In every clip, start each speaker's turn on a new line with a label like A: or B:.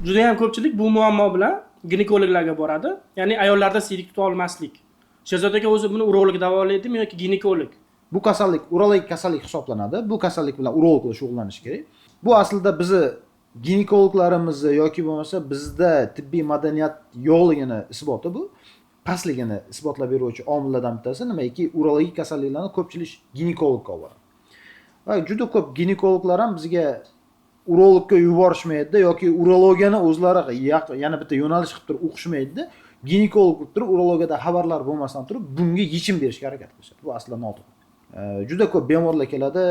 A: Juda ham ko'pchilik bu muammo bilan ginekologlarga boradi. Ya'ni ayollarda siydik tuta olmaslik. Sherzod aka o'zi buni urolog davolaydimi yoki ginekolog?
B: Bu kasallik urologik kasallik hisoblanadi. Bu kasallik bilan urologlar shug'ullanish kerak. Bu aslida bizni ginekologlarimizni yoki bo'lmasa bizda tibbiy madaniyat yo'qligini isboti bu. Pastligini isbotlab beruvchi omillardan bittasi nimaki urologik kasalliklarni ko'pchilik ginekologga olib boradi. Va juda ko'p ginekologlar ham bizga urologga yuborishmaydi yoki urologiyani o'zlari yana bitta yo'nalish qilib turib o'qishmaydi. Ginekolog bo'lib turib urologiyada xabarlar bo'lmasdan turib bunga yechim berishga harakat qilishadi. Bu aslida noto'g'ri. Juda ko'p bemorlar keladi,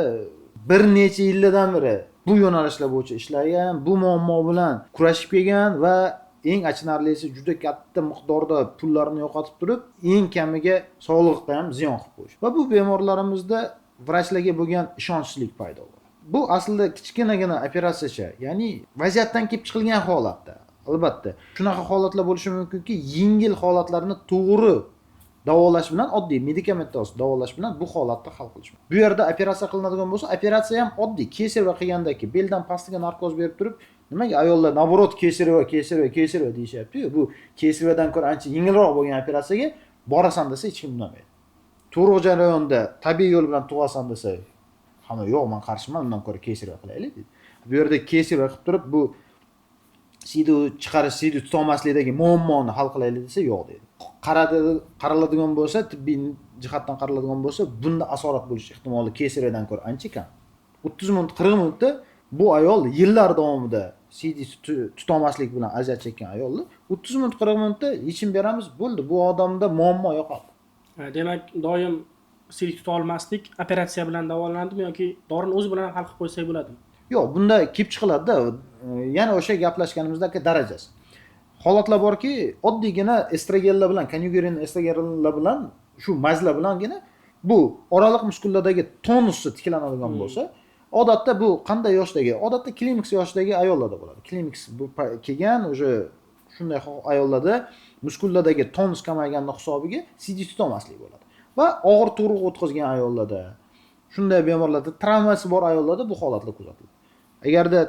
B: bir necha yillardan beri bu yo'nalishlar bo'yicha ishlagan, bu muammo bilan kurashib kelgan va eng achinarlisi juda katta miqdorda pullarni yo'qotib turib, eng kamiga sog'liqqa ham ziyon qilib qo'yish. Va bu bemorlarimizda vrachlarga bo'lgan ishonchsizlik paydo bo'ladi. Bu aslida kichkinagina operatsiyacha, ya'ni vaziyatdan kelib chiqilgan holatda. Albatta, shunaqa holatlar bo'lishi mumkinki, yengil holatlarni to'g'ri davolash bilan, oddiy medikamentlar davolash bilan bu holatni hal qilish mumkin. Bu yerda operatsiya qilinadigan bo'lsa, operatsiya ham oddiy kesareva qilgandagi beldan pastiga narkoz berib turib, nimaga ayollar naborot kesareva deyishyapti-yu. Bu kesarevadan ko'ra ancha yengilroq bo'lgan operatsiyaga borasan desa hech kim undamaydi. To'g'ri jarayonda tabiiy yo'l bilan tug'asan desa, hamma yo'q, men qarshiman, undan ko'ra kesareva qilaylik deydi. Bu yerda kesareva qilib turib, bu siydi chiqarish, siydi tutolmaslikdagi muammoni hal qilaylik desa yo'q deydi. Qaraladigan bo'lsa, tibbiy jihatdan qaraladigan bo'lsa, bunda asorat bo'lish ehtimoli kesarevadan ko'ra ancha kam. 30 minut, 40 minutda bu ayol yillar davomida siydi tutolmaslik bilan aziyat chekkan ayollar 30 minut, 40 minutda yechim beramiz, bo'ldi. Bu odamda muammo yo'qoldi.
A: Demak, doim siydik tuta olmaslik operatsiya bilan davolanadimi yoki dorini o'zi bilan hal qilib qo'ysak bo'ladimi?
B: Yo'q, bunda kelib chiqiladi-da. Yana o'sha gaplashganimizdagi darajasi. Holatlar borki, oddiygina estrogenlar bilan, konjugerin estrogenlar bilan, shu mazlar bilangina bu oraliq muskullardagi tonusni tiklanadigan bo'lsa, odatda bu qanday yoshdagi? Odatda klimaks yoshidagi ayollarda bo'ladi. Klimaks bu kelgan o'sha shunday ayollarda muskullardagi tonus kamayganning hisobiga siydik tutolmaslik bo'ladi. Va og'ir tug'ruq o'tkazgan ayollarda, shunday bemorlarda, travmasi bor ayollarda bu holatlar kuzatiladi. Agarda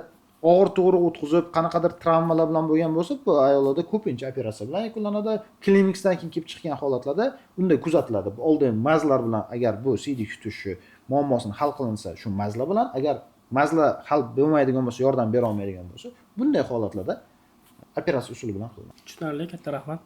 B: og'ir tug'ruq o'tkazib, qanaqadir travmalar bilan bo'lgan bo'lsa, bu ayollarda ko'pincha operatsiya bilan yakunlanadi. Kliniksdan keyin kelib chiqqan holatlarda bunday kuzatiladi. Oldin mazlar bilan agar bu siydik tutishi muammosini hal qilinsa, shu mazlar bilan, agar mazlar hal bo'lmaydigan bo'lsa, yordam bera olmaydigan bo'lsa, bunday holatlarda operatsiya usuli bilan qilinadi.
A: Tushunarli, katta rahmat.